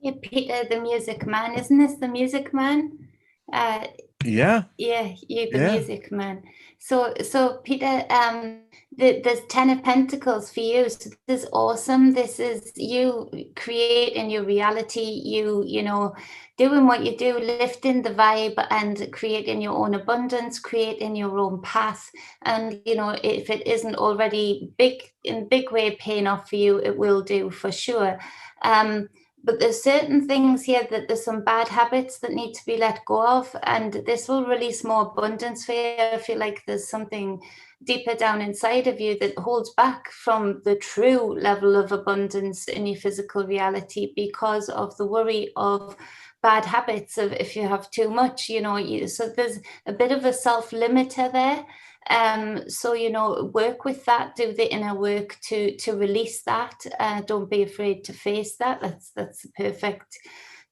Yeah, Peter, the Music Man. Isn't this the Music Man? Yeah, you're the Music Man. So Peter, there's 10 of Pentacles for you. So this is awesome. This is you creating your reality, doing what you do, lifting the vibe and creating your own abundance, creating your own path. And, if it isn't already big way paying off for you, it will do for sure. but there's certain things here that there's some bad habits that need to be let go of, and this will release more abundance for you. I feel like there's something deeper down inside of you that holds back from the true level of abundance in your physical reality because of the worry of bad habits, of if you have too much, so there's a bit of a self-limiter there. So work with that, do the inner work to release that. Don't be afraid to face that. That's the perfect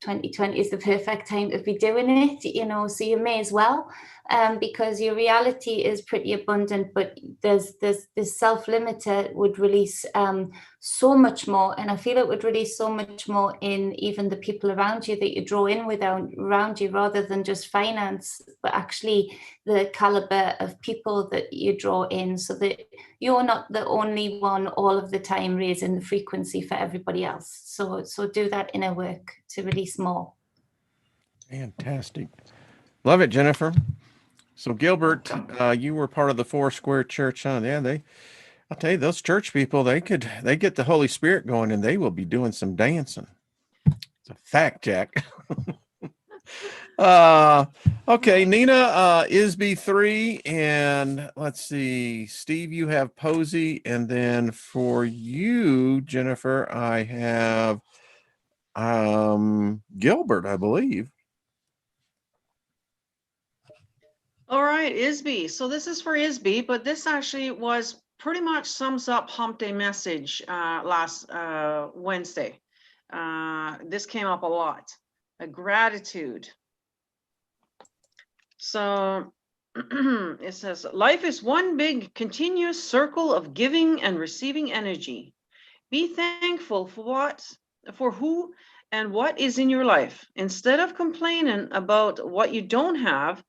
2020 is the perfect time to be doing it, so you may as well, because your reality is pretty abundant, but there's this self-limiter would release so much more, and I feel it would release so much more in even the people around you that you draw in around you, rather than just finance, but actually the caliber of people that you draw in, so that you're not the only one all of the time raising the frequency for everybody else. So do that inner work to release more. Fantastic. Love it, Jennifer. So Gilbert, you were part of the Four Square Church, huh? Yeah, I'll tell you, those church people, they get the Holy Spirit going and they will be doing some dancing. It's a fact, Jack. Okay, Nina, ISB 3, and let's see, Steve, you have Posey, and then for you, Jennifer, I have Gilbert, I believe. All right, ISB. So this is for ISB, but this actually was pretty much sums up Hump Day message last Wednesday. This came up a lot. Gratitude. So it says, life is one big continuous circle of giving and receiving energy. Be thankful for who and what is in your life. Instead of complaining about what you don't have,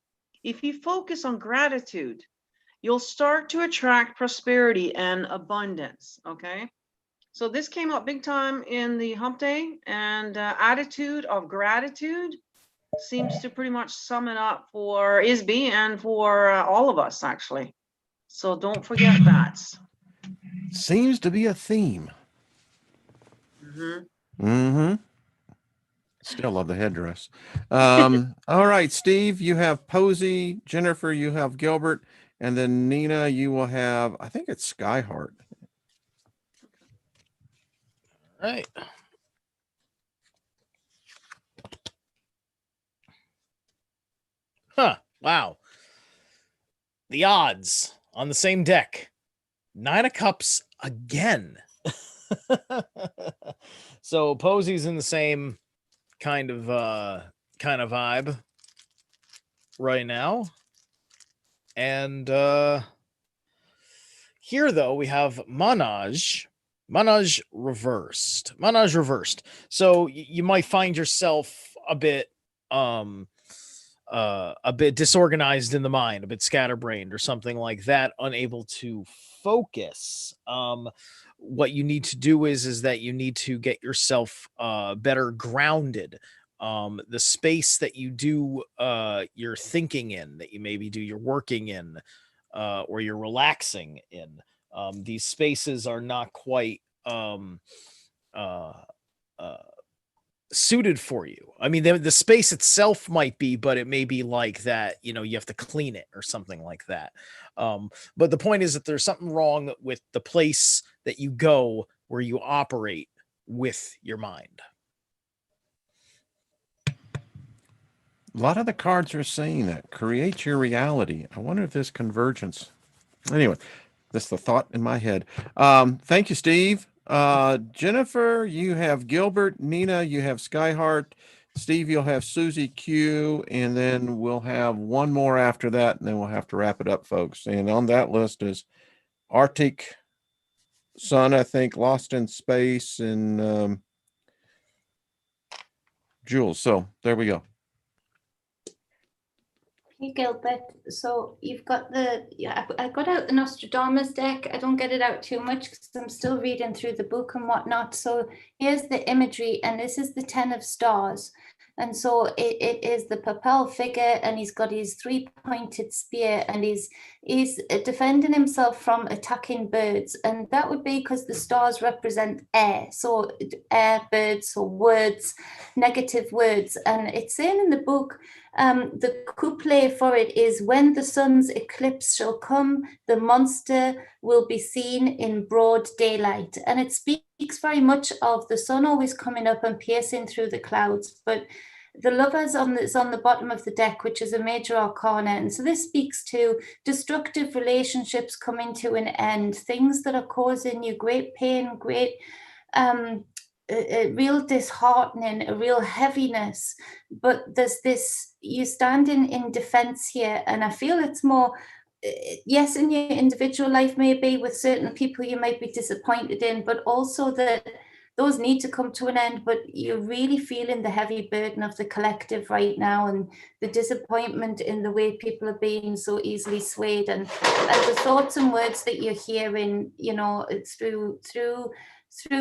if you focus on gratitude, you'll start to attract prosperity and abundance, okay? So this came up big time in the Hump Day, and attitude of gratitude seems to pretty much sum it up for ISB and for all of us, actually. So don't forget that. Seems to be a theme. Still love the headdress. All right, Steve, you have Posey. Jennifer, you have Gilbert. And then Nina, you will have, I think it's Skyheart. All right. Huh. Wow. The odds on the same deck. 9 of Cups again. So Posey's in the same kind of vibe right now. And here though we have Manaj reversed. So you might find yourself a bit disorganized in the mind, a bit scatterbrained or something like that, unable to focus. What you need to do is that you need to get yourself better grounded. The space that you do your thinking in, that you maybe do your working in, or you're relaxing in, these spaces are not quite suited for you. I mean, the space itself might be, but it may be like that, you have to clean it or something like that. But the point is that there's something wrong with the place that you go where you operate with your mind. A lot of the cards are saying that. Create your reality. I wonder if there's convergence. Anyway, that's the thought in my head. Thank you, Steve. Jennifer, you have Gilbert. Nina, you have Skyheart. Steve, you'll have Susie Q, and then we'll have one more after that, and then we'll have to wrap it up, folks. And on that list is Arctic Sun, I think, Lost in Space, and Jules. So there we go. Hey Gilbert, so you've got I got out the Nostradamus deck. I don't get it out too much because I'm still reading through the book and whatnot. So here's the imagery, and this is the 10 of stars. And so it is the Papal figure, and he's got his three-pointed spear, and he's defending himself from attacking birds. And that would be because the stars represent air. So air, birds, or words, negative words. And it's saying in the book, the couplet for it is, when the sun's eclipse shall come, the monster will be seen in broad daylight. And it speaks very much of the sun always coming up and piercing through the clouds. But the Lover's on the bottom of the deck, which is a major arcana. And so this speaks to destructive relationships coming to an end, things that are causing you great pain, great a real disheartening, a real heaviness. But there's this, you standing in defense here, and I feel it's more, yes, in your individual life, maybe with certain people you might be disappointed in, but also that those need to come to an end. But you're really feeling the heavy burden of the collective right now, and the disappointment in the way people are being so easily swayed, and the thoughts and words that you're hearing, you know, through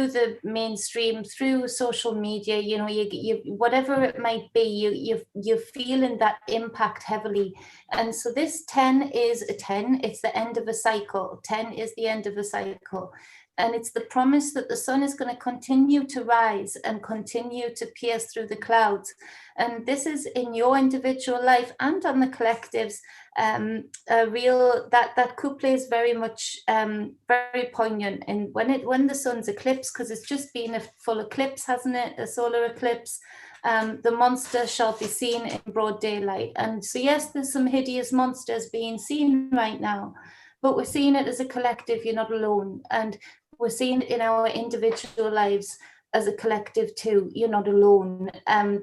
the mainstream, through social media, you know, you whatever it might be, you're feeling that impact heavily. And so this 10 is a 10. It's the end of a cycle. 10 is the end of a cycle. And it's the promise that the sun is going to continue to rise and continue to pierce through the clouds. And this is in your individual life and on the collectives. A real, that couplet is very much very poignant. And when the sun's eclipsed, because it's just been a full eclipse, hasn't it? A solar eclipse. The monster shall be seen in broad daylight. And so yes, there's some hideous monsters being seen right now, but we're seeing it as a collective. You're not alone. And we're seeing it in our individual lives as a collective too. You're not alone.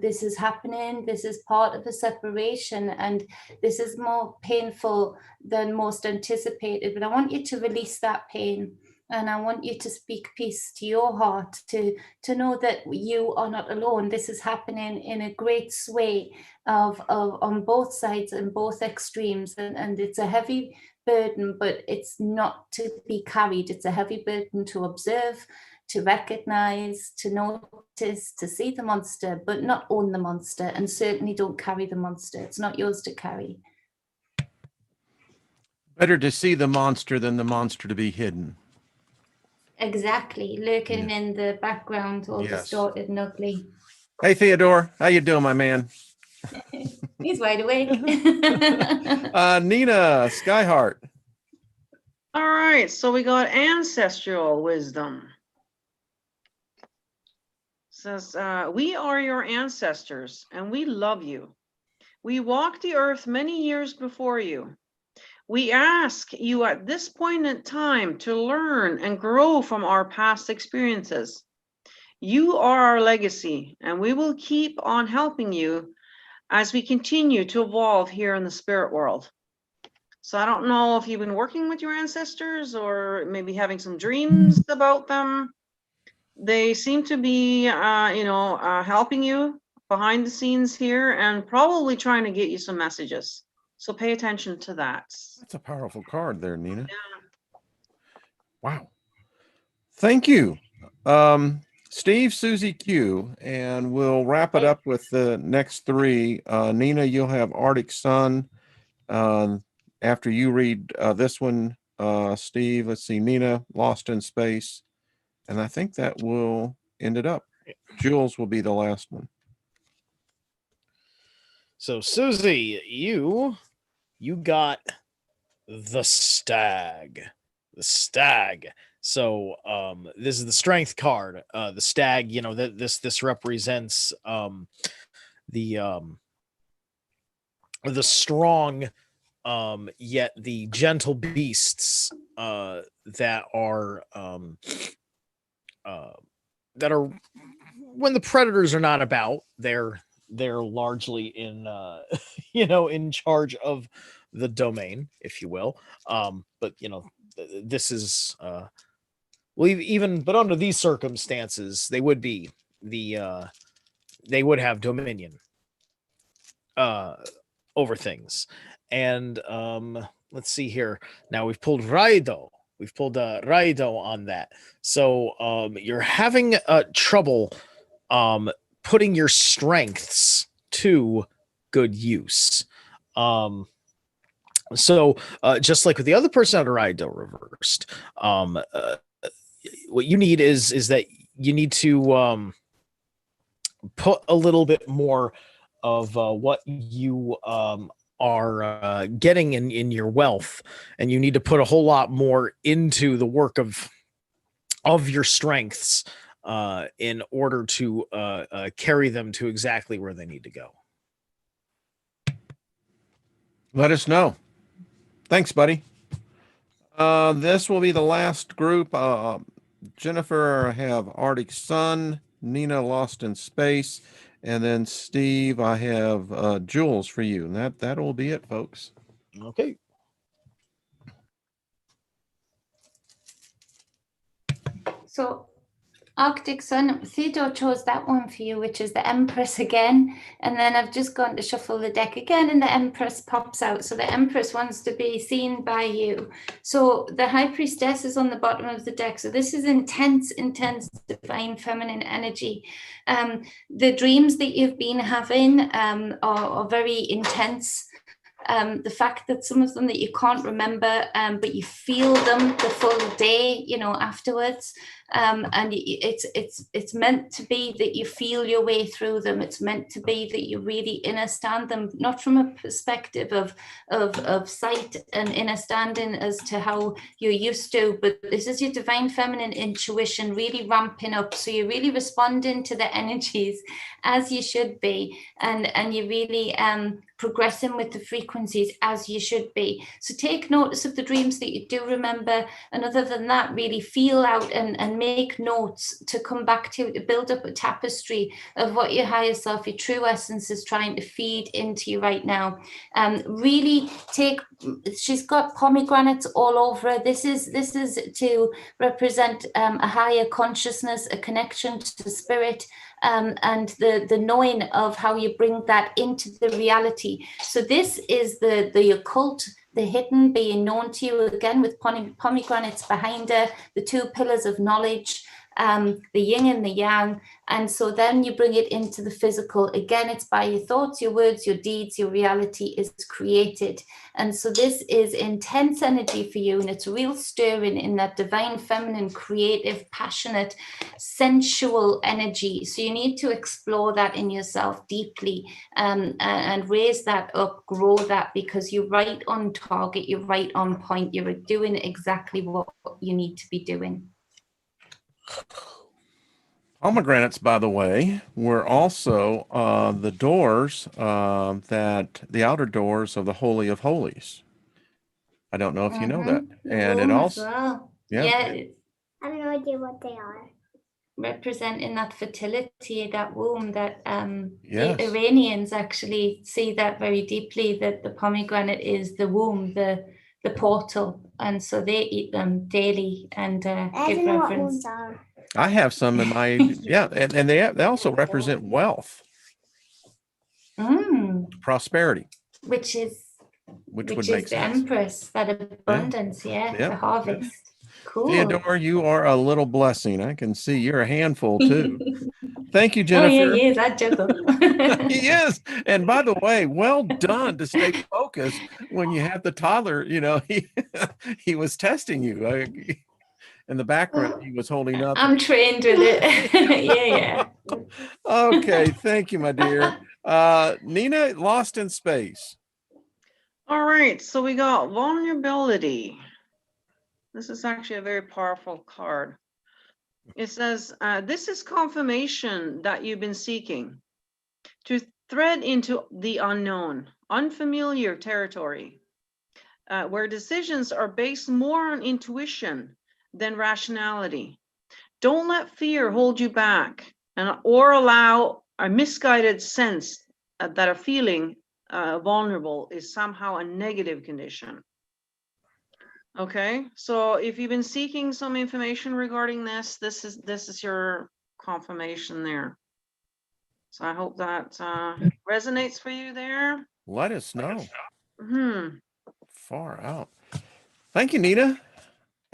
This is happening. This is part of a separation, and this is more painful than most anticipated. But I want you to release that pain, and I want you to speak peace to your heart, to know that you are not alone. This is happening in a great sway of on both sides and both extremes, and it's a heavy burden, but it's not to be carried. It's a heavy burden to observe, to recognize, to notice, to see the monster, but not own the monster, and certainly don't carry the monster. It's not yours to carry. Better to see the monster than the monster to be hidden. Exactly, lurking in the background, all distorted and ugly. Hey, Theodore, how you doing, my man? He's wide awake. Nina Skyheart. All right, so we got ancestral wisdom. Says, we are your ancestors and we love you. We walked the earth many years before you. We ask you at this point in time to learn and grow from our past experiences. You are our legacy, and we will keep on helping you as we continue to evolve here in the spirit world. So I don't know if you've been working with your ancestors or maybe having some dreams about them. They seem to be, helping you behind the scenes here and probably trying to get you some messages. So pay attention to that. That's a powerful card there, Nina. Yeah. Wow. Thank you. Steve, Susie, Q, and we'll wrap it up with the next three. Nina, you'll have Arctic Sun. After you read this one, Steve, let's see, Nina, Lost in Space. And I think that will end it up. Jules will be the last one. So, Susie, you got the stag. The stag. So this is the strength card. The stag, you know, this represents the strong yet the gentle beasts that are when the predators are not about, they're largely in in charge of the domain, if you will. But this is but under these circumstances, they would be they would have dominion over things. And let's see here. Now we've pulled Raido. We've pulled Raido on that. So you're having trouble putting your strengths to good use. So just like with the other personality ideal reversed, what you need is that you need to put a little bit more of what you are getting in your wealth, and you need to put a whole lot more into the work of your strengths in order to carry them to exactly where they need to go. Let us know. Thanks, buddy. This will be the last group. Jennifer, I have Arctic Sun, Nina, Lost in Space, and then Steve, I have Jules for you. And that will be it, folks. Okay. So Arctic Sun, Theodore chose that one for you, which is the Empress again. And then I've just gone to shuffle the deck again, and the Empress pops out. So the Empress wants to be seen by you. So the High Priestess is on the bottom of the deck. So this is intense, intense divine feminine energy. The dreams that you've been having are very intense. The fact that some of them that you can't remember, but you feel them the full day, afterwards. And it's meant to be that you feel your way through them. It's meant to be that you really understand them, not from a perspective of sight and understanding as to how you're used to, but this is your divine feminine intuition really ramping up. So you're really responding to the energies as you should be, and you're really progressing with the frequencies as you should be. So take notice of the dreams that you do remember, and other than that, really feel out and make notes to come back to build up a tapestry of what your higher self, your true essence, is trying to feed into you right now. Really take, she's got pomegranates all over her. This is to represent a higher consciousness, a connection to spirit, and the knowing of how you bring that into the reality. So this is the occult, the hidden being known to you, again with pomegranates behind her, the two pillars of knowledge, the yin and the yang. And so then you bring it into the physical. Again, it's by your thoughts, your words, your deeds, your reality is created. And so this is intense energy for you, and it's real stirring in that divine feminine, creative, passionate, sensual energy. So you need to explore that in yourself deeply, and raise that up, grow that, because you're right on target, you're right on point, you're doing exactly what you need to be doing. Pomegranates, by the way, were also the doors, that the outer doors of the Holy of Holies. I don't know if you know that. And it also, well. yeah. I have no idea what they are. Representing that fertility, that womb, that Yes. the Iranians actually see that very deeply, that the pomegranate is the womb, the portal, and so they eat them daily and I give don't know what reverence. ones are. I have some in my, yeah, and they also represent wealth, prosperity, Which would is make the sense. Empress, that abundance, the harvest. Cool. Theodore, you are a little blessing. I can see you're a handful too. Thank you, Oh Jennifer. yeah, that juggle. He is. And by the way, well done to stay focused when you have the toddler. He was testing you. In the background, he was holding up. I'm trained with it. Yeah. Okay, thank you, my dear. Nina, Lost in Space. All right, so we got vulnerability. This is actually a very powerful card. It says, this is confirmation that you've been seeking to thread into the unknown, unfamiliar territory, where decisions are based more on intuition than rationality. Don't let fear hold you back, or allow a misguided sense that a feeling vulnerable is somehow a negative condition. Okay, so if you've been seeking some information regarding this is your confirmation there. So I hope that resonates for you there. Let us know. Hmm. Far out. Thank you, Nina.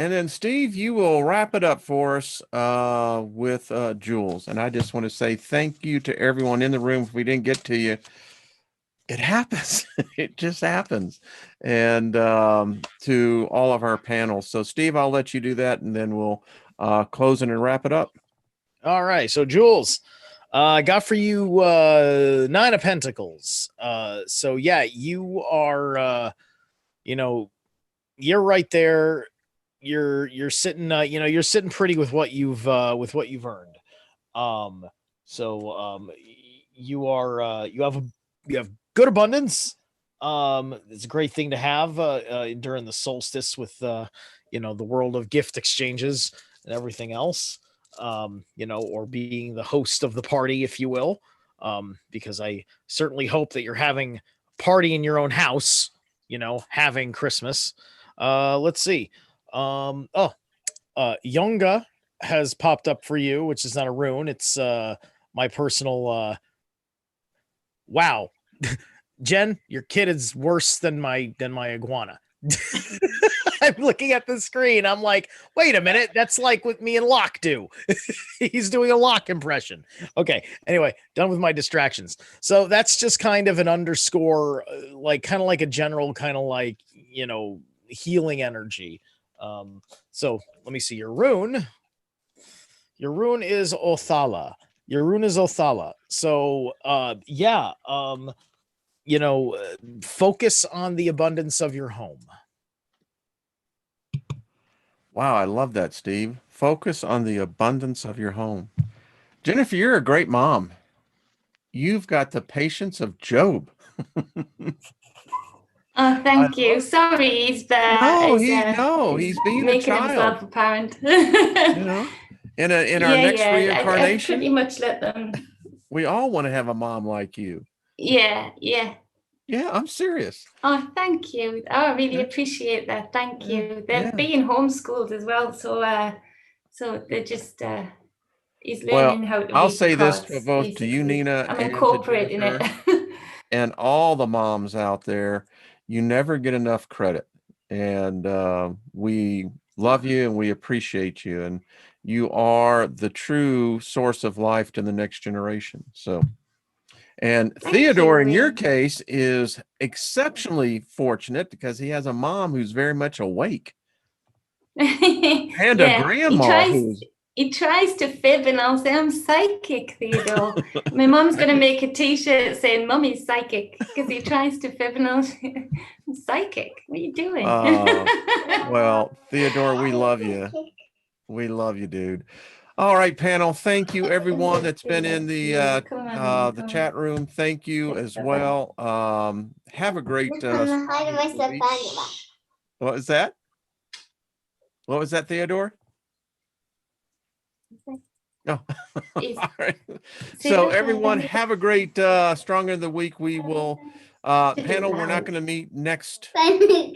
And then Steve, you will wrap it up for us with Jules. And I just want to say thank you to everyone in the room. If we didn't get to you, it happens. It just happens. And to all of our panels. So Steve, I'll let you do that, and then we'll close it and wrap it up. All right. So Jules, I got for you 9 of Pentacles. So yeah, you are you're right there. You're sitting you're sitting pretty with what you've earned. You have good abundance. It's a great thing to have during the solstice with the world of gift exchanges and everything else. Or being the host of the party, if you will. Because I certainly hope that you're having a party in your own house, having Christmas. Let's see. Yunga has popped up for you, which is not a rune. It's my personal wow. Jen, your kid is worse than my iguana. I'm looking at the screen. I'm like, wait a minute. That's like what me and Locke do. He's doing a Locke impression. Okay. Anyway, done with my distractions. So that's just kind of an underscore, kind of like a general kind of healing energy. So let me see your rune. Your rune is Othala. So, focus on the abundance of your home. Wow, I love that, Steve. Focus on the abundance of your home. Jennifer, you're a great mom. You've got the patience of Job. Oh, thank you. Sorry, he's he's being making a child. Himself apparent. In our next reincarnation, I pretty much let them. We all want to have a mom like you. Yeah. Yeah, I'm serious. Oh, thank you. Oh, I really appreciate that. Thank you. They're being homeschooled as well, so they're just he's learning how to. I'll say this for both to you, Nina, I'm and incorporating it. And all the moms out there. You never get enough credit, and we love you and we appreciate you, and you are the true source of life to the next generation. So. And Theodore, in your case, is exceptionally fortunate because he has a mom who's very much awake. And a grandma he tries to fib, and I'll say, I'm psychic, Theodore. My mom's going to make a t-shirt saying Mummy's psychic, because he tries to fib, and I'll say, I'm psychic. What are you doing? Well, Theodore, we love you. We love you, dude. All right, panel. Thank you, everyone that's been in the chat room. Thank you as well. Have a great. What was that? What was that, Theodore? No. All right. So, everyone, have a great Stronger in the Week. We will panel. We're not going to meet next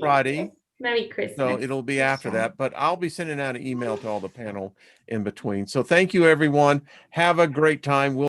Friday. Merry Christmas. So it'll be after that, but I'll be sending out an email to all the panel in between. So thank you, everyone. Have a great time.